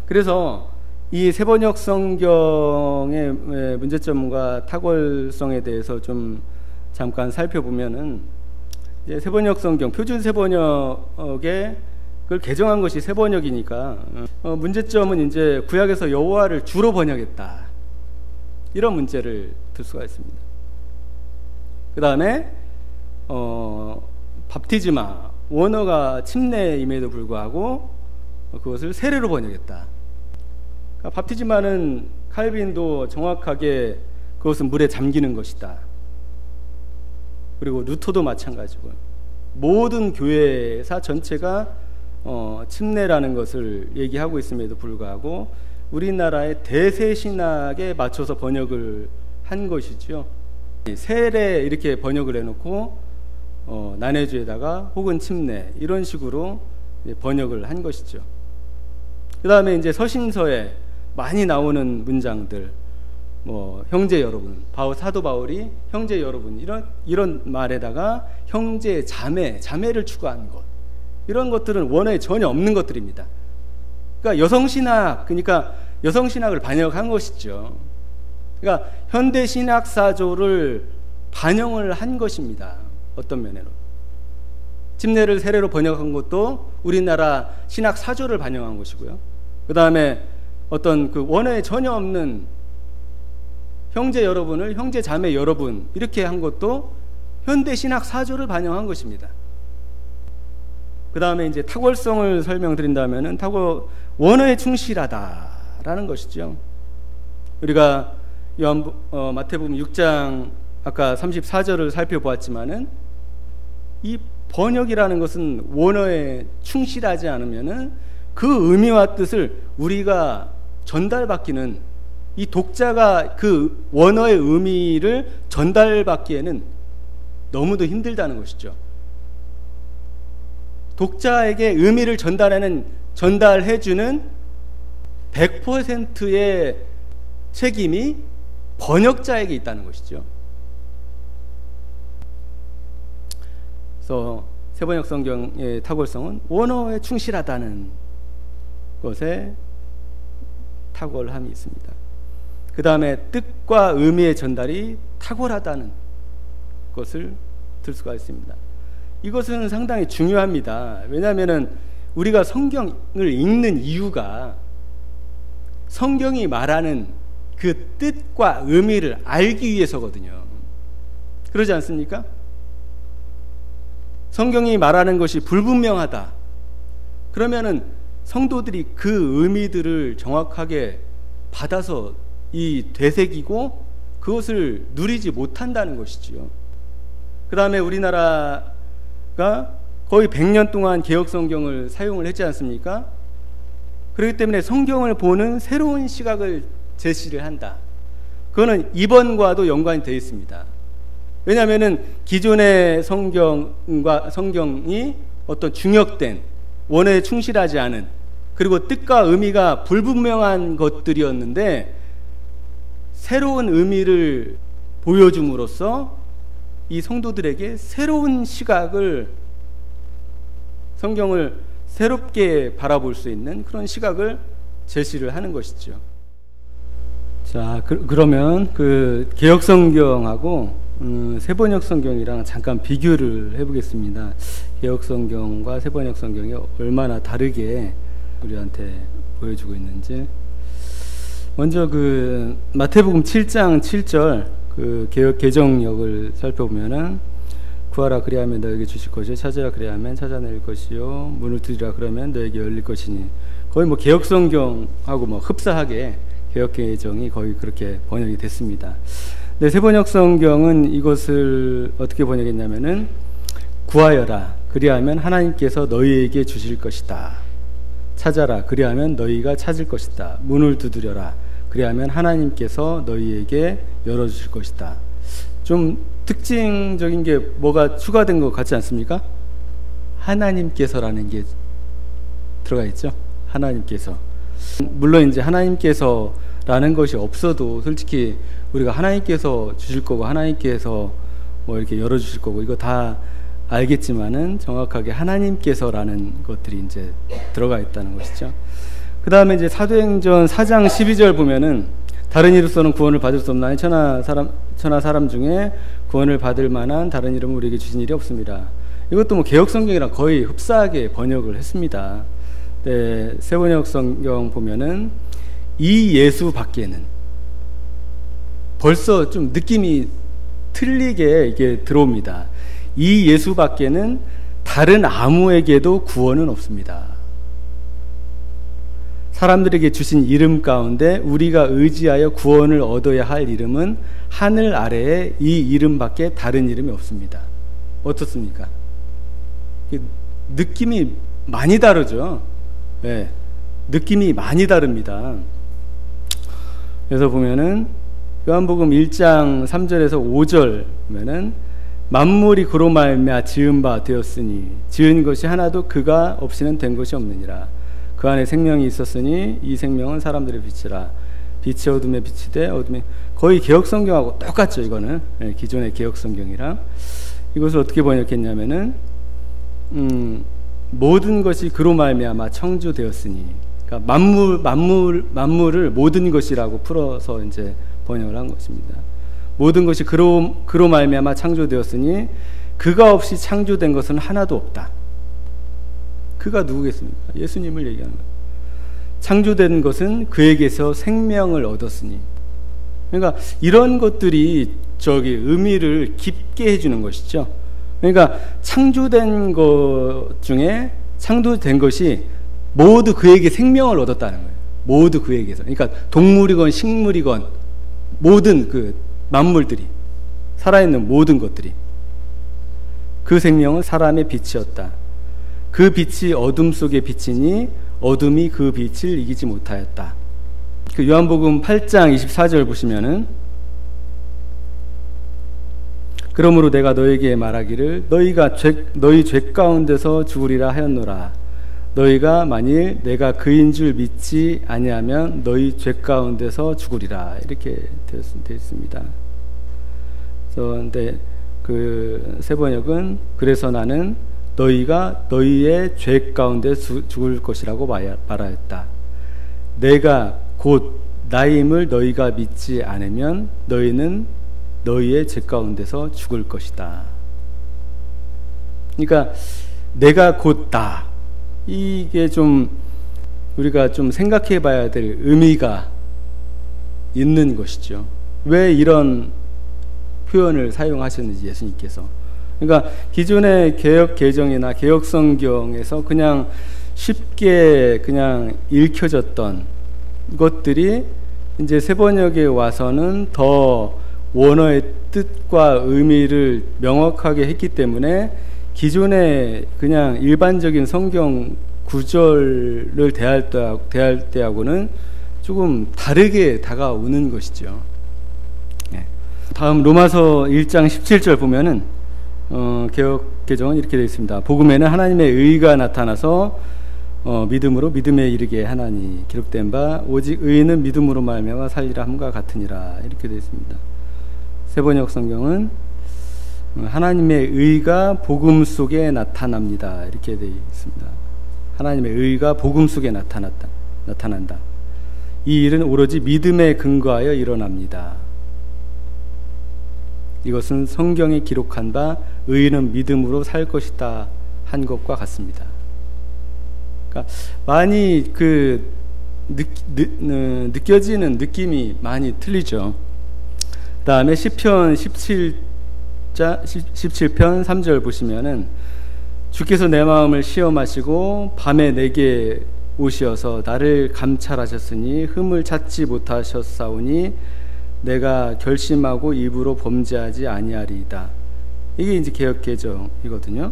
그래서 이 세번역 성경의 문제점과 탁월성에 대해서 좀 잠깐 살펴보면은, 이제 세번역 성경, 표준 세번역에 그걸 개정한 것이 세번역이니까 문제점은 이제 구약에서 여호와를 주로 번역했다, 이런 문제를 들 수가 있습니다. 그 다음에 밥티즈마, 원어가 침례임에도 불구하고 그것을 세례로 번역했다. 그러니까 밥티즈마는 칼빈도 정확하게 그것은 물에 잠기는 것이다. 그리고 루터도 마찬가지고 모든 교회사 전체가 침례라는 것을 얘기하고 있음에도 불구하고 우리나라의 대세신학에 맞춰서 번역을 한 것이죠. 세례 이렇게 번역을 해놓고 난해주에다가 혹은 침례 이런 식으로 번역을 한 것이죠. 그 다음에 이제 서신서에 많이 나오는 문장들, 뭐 형제 여러분, 사도 바울이 형제 여러분 이런 말에다가 형제, 자매를 추가한 것, 이런 것들은 원어에 전혀 없는 것들입니다. 그러니까 여성신학을 반영한 것이죠. 그러니까 현대신학사조를 반영을 한 것입니다. 어떤 면으로 침례를 세례로 번역한 것도 우리나라 신학사조를 반영한 것이고요. 그 다음에 어떤 그 원어에 전혀 없는 형제 여러분을 형제 자매 여러분 이렇게 한 것도 현대신학사조를 반영한 것입니다. 그 다음에 이제 탁월성을 설명드린다면은 원어에 충실하다라는 것이죠. 우리가 마태복음 6장 아까 34절을 살펴보았지만은 이 번역이라는 것은 원어에 충실하지 않으면은 그 의미와 뜻을 우리가 전달받기는, 이 독자가 그 원어의 의미를 전달받기에는 너무도 힘들다는 것이죠. 독자에게 의미를 전달해주는 100%의 책임이 번역자에게 있다는 것이죠. 그래서 세번역 성경의 탁월성은 원어에 충실하다는 것에 탁월함이 있습니다. 그 다음에 뜻과 의미의 전달이 탁월하다는 것을 들 수가 있습니다. 이것은 상당히 중요합니다. 왜냐하면 우리가 성경을 읽는 이유가 성경이 말하는 그 뜻과 의미를 알기 위해서거든요. 그러지 않습니까? 성경이 말하는 것이 불분명하다, 그러면은 성도들이 그 의미들을 정확하게 받아서 되새기고 그것을 누리지 못한다는 것이지요. 그 다음에 우리나라가 거의 100년 동안 개혁성경을 사용을 했지 않습니까? 그렇기 때문에 성경을 보는 새로운 시각을 제시를 한다. 그거는 이번과도 연관이 되어 있습니다. 왜냐하면 기존의 성경이 어떤 중역된, 원어에 충실하지 않은, 그리고 뜻과 의미가 불분명한 것들이었는데 새로운 의미를 보여줌으로써 이 성도들에게 새로운 시각을, 성경을 새롭게 바라볼 수 있는 그런 시각을 제시를 하는 것이죠. 자, 그러면 그 개혁성경하고 세번역 성경이랑 잠깐 비교를 해보겠습니다. 개혁 성경과 세번역 성경이 얼마나 다르게 우리한테 보여주고 있는지. 먼저 그 마태복음 7장 7절 그 개혁 개정역을 살펴보면은, 구하라 그리하면 너에게 주실 것이요, 찾으라 그리하면 찾아낼 것이요, 문을 두드리라 그러면 너에게 열릴 것이니. 거의 뭐 개혁 성경하고 뭐 흡사하게 개혁 개정이 거의 그렇게 번역이 됐습니다. 네, 세번역 성경은 이것을 어떻게 번역했냐면은, 구하여라 그리하면 하나님께서 너희에게 주실 것이다. 찾아라 그리하면 너희가 찾을 것이다. 문을 두드려라 그리하면 하나님께서 너희에게 열어주실 것이다. 좀 특징적인 게 뭐가 추가된 것 같지 않습니까? 하나님께서라는 게 들어가 있죠. 하나님께서. 물론 이제 하나님께서라는 것이 없어도 솔직히 우리가 하나님께서 주실 거고 하나님께서 뭐 이렇게 열어주실 거고 이거 다 알겠지만은 정확하게 하나님께서라는 것들이 이제 들어가 있다는 것이죠. 그 다음에 이제 사도행전 4장 12절 보면은 다른 이로서는 구원을 받을 수 없나니 천하 사람 중에 구원을 받을 만한 다른 이름을 우리에게 주신 일이 없습니다. 이것도 뭐 개역 성경이랑 거의 흡사하게 번역을 했습니다. 네, 새번역 성경 보면은 이 예수 밖에는 벌써 좀 느낌이 틀리게 이게 들어옵니다. 이 예수 밖에는 다른 아무에게도 구원은 없습니다. 사람들에게 주신 이름 가운데 우리가 의지하여 구원을 얻어야 할 이름은 하늘 아래에 이 이름밖에 다른 이름이 없습니다. 어떻습니까? 느낌이 많이 다르죠. 네, 느낌이 많이 다릅니다. 그래서 보면은 요한복음 1장 3절에서 5절 보면은 만물이 그로 말미암아 지은 바 되었으니 지은 것이 하나도 그가 없이는 된 것이 없느니라. 그 안에 생명이 있었으니 이 생명은 사람들의 빛이라. 빛이 어둠에 비치되 어둠에, 거의 개역 성경하고 똑같죠. 이거는 기존의 개역 성경이랑. 이것을 어떻게 번역했냐면은 모든 것이 그로 말미암아 창조되었으니, 그러니까 만물을 모든 것이라고 풀어서 이제 번역을 한 것입니다. 모든 것이 그로 말미암아 창조되었으니 그가 없이 창조된 것은 하나도 없다. 그가 누구겠습니까? 예수님을 얘기하는 거예요. 창조된 것은 그에게서 생명을 얻었으니. 그러니까 이런 것들이 의미를 깊게 해주는 것이죠. 그러니까 창조된 것 중에 창조된 것이 모두 그에게 생명을 얻었다는 거예요. 모두 그에게서. 그러니까 동물이건 식물이건 모든 그 만물들이, 살아있는 모든 것들이, 그 생명은 사람의 빛이었다. 그 빛이 어둠 속에 비치니 어둠이 그 빛을 이기지 못하였다. 그 요한복음 8장 24절 보시면은 그러므로 내가 너에게 말하기를 너희 죄 가운데서 죽으리라 하였노라. 너희가 만일 내가 그인 줄 믿지 아니하면 너희 죄 가운데서 죽으리라. 이렇게 되어 있습니다. 그런데 그 세번역은 그래서 나는 너희가 너희의 죄 가운데 죽을 것이라고 말하였다. 내가 곧 나임을 너희가 믿지 않으면 너희는 너희의 죄 가운데서 죽을 것이다. 그러니까 내가 곧 나, 이게 좀 우리가 좀 생각해 봐야 될 의미가 있는 것이죠. 왜 이런 표현을 사용하셨는지 예수님께서. 그러니까 기존의 개역 개정이나 개역 성경에서 그냥 쉽게 그냥 읽혀졌던 것들이 이제 새번역에 와서는 더 원어의 뜻과 의미를 명확하게 했기 때문에 기존의 그냥 일반적인 성경 구절을 대할 때하고는 조금 다르게 다가오는 것이죠. 네. 다음 로마서 1장 17절 보면은 개역 개정은 이렇게 되어 있습니다. 복음에는 하나님의 의가 나타나서 믿음으로 믿음에 이르게 하나니 기록된 바 오직 의인은 믿음으로 말미암아 살리라 함과 같으니라. 이렇게 되어 있습니다. 새번역 성경은 하나님의 의가 복음 속에 나타납니다. 이렇게 되어 있습니다. 하나님의 의가 복음 속에 나타난다. 이 일은 오로지 믿음에 근거하여 일어납니다. 이것은 성경에 기록한 바 의인은 믿음으로 살 것이다 한 것과 같습니다. 그러니까 많이 느껴지는 느낌이 많이 틀리죠. 그 다음에 시편 17편 3절 보시면은 주께서 내 마음을 시험하시고 밤에 내게 오시어서 나를 감찰하셨으니 흠을 찾지 못하셨사오니 내가 결심하고 입으로 범죄하지 아니하리이다. 이게 이제 개역 개정이거든요.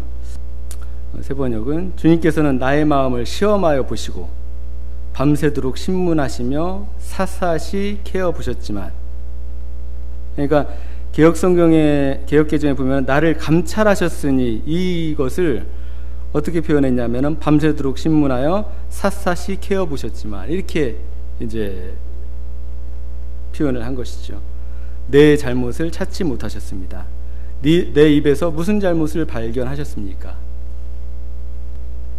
새번역은 주님께서는 나의 마음을 시험하여 보시고 밤새도록 신문하시며 샅샅이 캐어 보셨지만, 그러니까 개역 성경의 개역 개정에 보면 나를 감찰하셨으니 이것을 어떻게 표현했냐면은 밤새도록 신문하여 샅샅이 캐어 보셨지만, 이렇게 이제 표현을 한 것이죠. 내 잘못을 찾지 못하셨습니다. 내 입에서 무슨 잘못을 발견하셨습니까?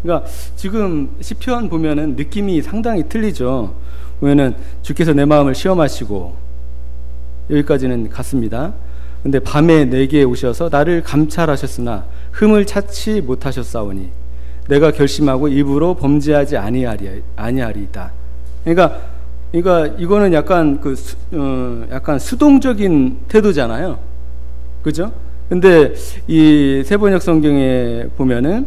그러니까 지금 시편 보면은 느낌이 상당히 틀리죠. 보면은 주께서 내 마음을 시험하시고, 여기까지는 같습니다. 근데 밤에 내게 오셔서 나를 감찰하셨으나 흠을 찾지 못하셨사오니 내가 결심하고 입으로 범죄하지 아니하리이다. 그러니까 이거는 약간 약간 수동적인 태도잖아요. 그죠? 근데 이 세번역 성경에 보면은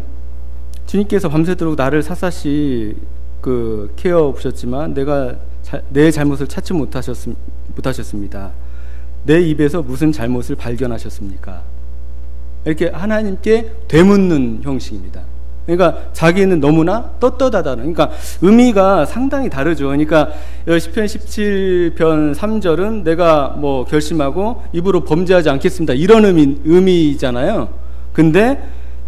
주님께서 밤새도록 나를 샅샅이 케어 보셨지만 내가 내 잘못을 찾지 못하셨습니다. 내 입에서 무슨 잘못을 발견하셨습니까? 이렇게 하나님께 되묻는 형식입니다. 그러니까 자기는 너무나 떳떳하다는, 그러니까 의미가 상당히 다르죠. 그러니까 시편 17편 3절은 내가 결심하고 입으로 범죄하지 않겠습니다, 이런 의미잖아요. 근데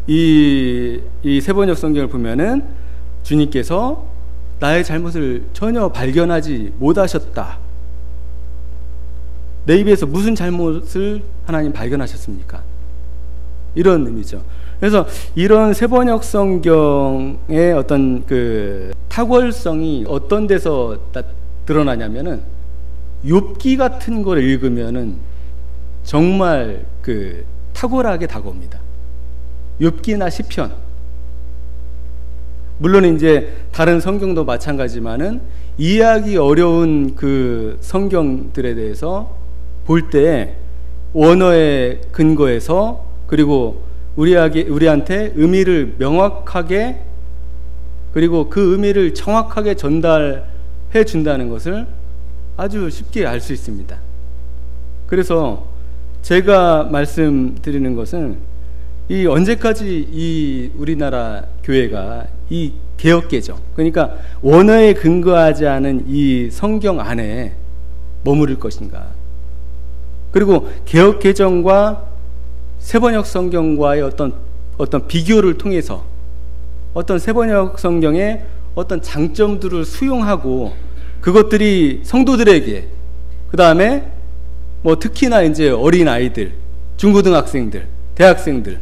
이 세번역 성경을 보면은 주님께서 나의 잘못을 전혀 발견하지 못하셨다. 내 입에서 무슨 잘못을 하나님 발견하셨습니까? 이런 의미죠. 그래서 이런 세번역 성경의 어떤 탁월성이 어떤 데서 드러나냐면은 욥기 같은 걸 읽으면은 정말 탁월하게 다가옵니다. 욥기나 시편, 물론 이제 다른 성경도 마찬가지지만은 이해하기 어려운 성경들에 대해서 볼 때 원어의 근거에서, 그리고 우리한테 의미를 명확하게, 그리고 그 의미를 정확하게 전달해 준다는 것을 아주 쉽게 알 수 있습니다. 그래서 제가 말씀드리는 것은 언제까지 우리나라 교회가 이 개혁개정, 그러니까 원어에 근거하지 않은 이 성경 안에 머무를 것인가. 그리고 개혁개정과 세번역 성경과의 어떤 비교를 통해서 어떤 세번역 성경의 어떤 장점들을 수용하고 그것들이 성도들에게, 그 다음에 특히나 이제 어린 아이들, 중고등학생들, 대학생들,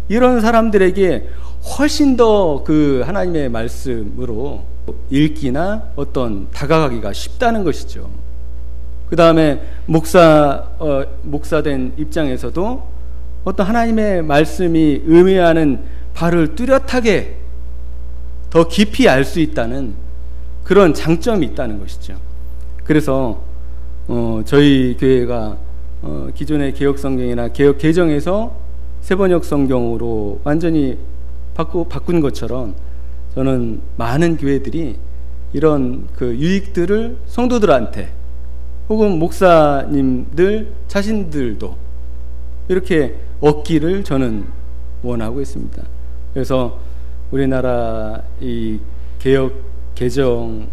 이런 사람들에게 훨씬 더 하나님의 말씀으로 읽기나 다가가기가 쉽다는 것이죠. 그 다음에 목사된 입장에서도 어떤 하나님의 말씀이 의미하는 바를 뚜렷하게 더 깊이 알 수 있다는 그런 장점이 있다는 것이죠. 그래서 저희 교회가 기존의 개혁성경이나 개혁개정에서 세번역 성경으로 완전히 바꾼 것처럼 저는 많은 교회들이 이런 유익들을 성도들한테, 혹은 목사님들 자신들도 이렇게 얻기를 저는 원하고 있습니다. 그래서 우리나라 이 개정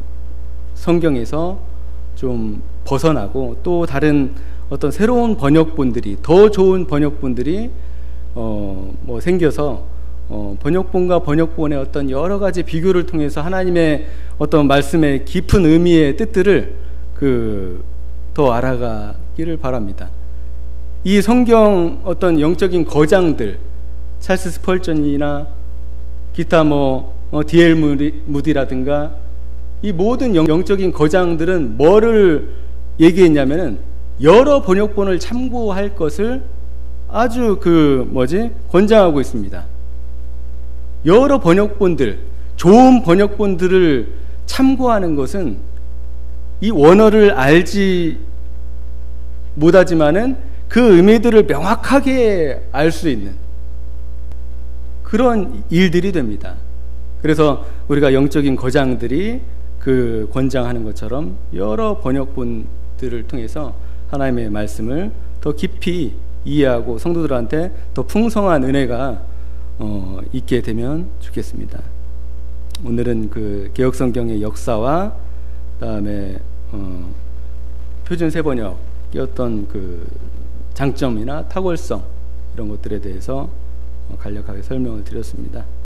성경에서 좀 벗어나고, 또 다른 어떤 새로운 번역본들이, 더 좋은 번역본들이 생겨서 번역본과 번역본의 어떤 여러 가지 비교를 통해서 하나님의 어떤 말씀의 깊은 의미의 뜻들을 더 알아가기를 바랍니다. 이 성경 어떤 영적인 거장들, 찰스 스펄전이나 기타 D.L. 무디라든가 이 모든 영적인 거장들은 뭐를 얘기했냐면은 여러 번역본을 참고할 것을 아주 권장하고 있습니다. 여러 번역본들, 좋은 번역본들을 참고하는 것은 이 원어를 알지 못하지만은 그 의미들을 명확하게 알 수 있는 그런 일들이 됩니다. 그래서 우리가 영적인 거장들이 권장하는 것처럼 여러 번역본들을 통해서 하나님의 말씀을 더 깊이 이해하고 성도들한테 더 풍성한 은혜가 있게 되면 좋겠습니다. 오늘은 개혁성경의 역사와 그다음에 표준 세번역의 어떤 장점이나 탁월성, 이런 것들에 대해서 간략하게 설명을 드렸습니다.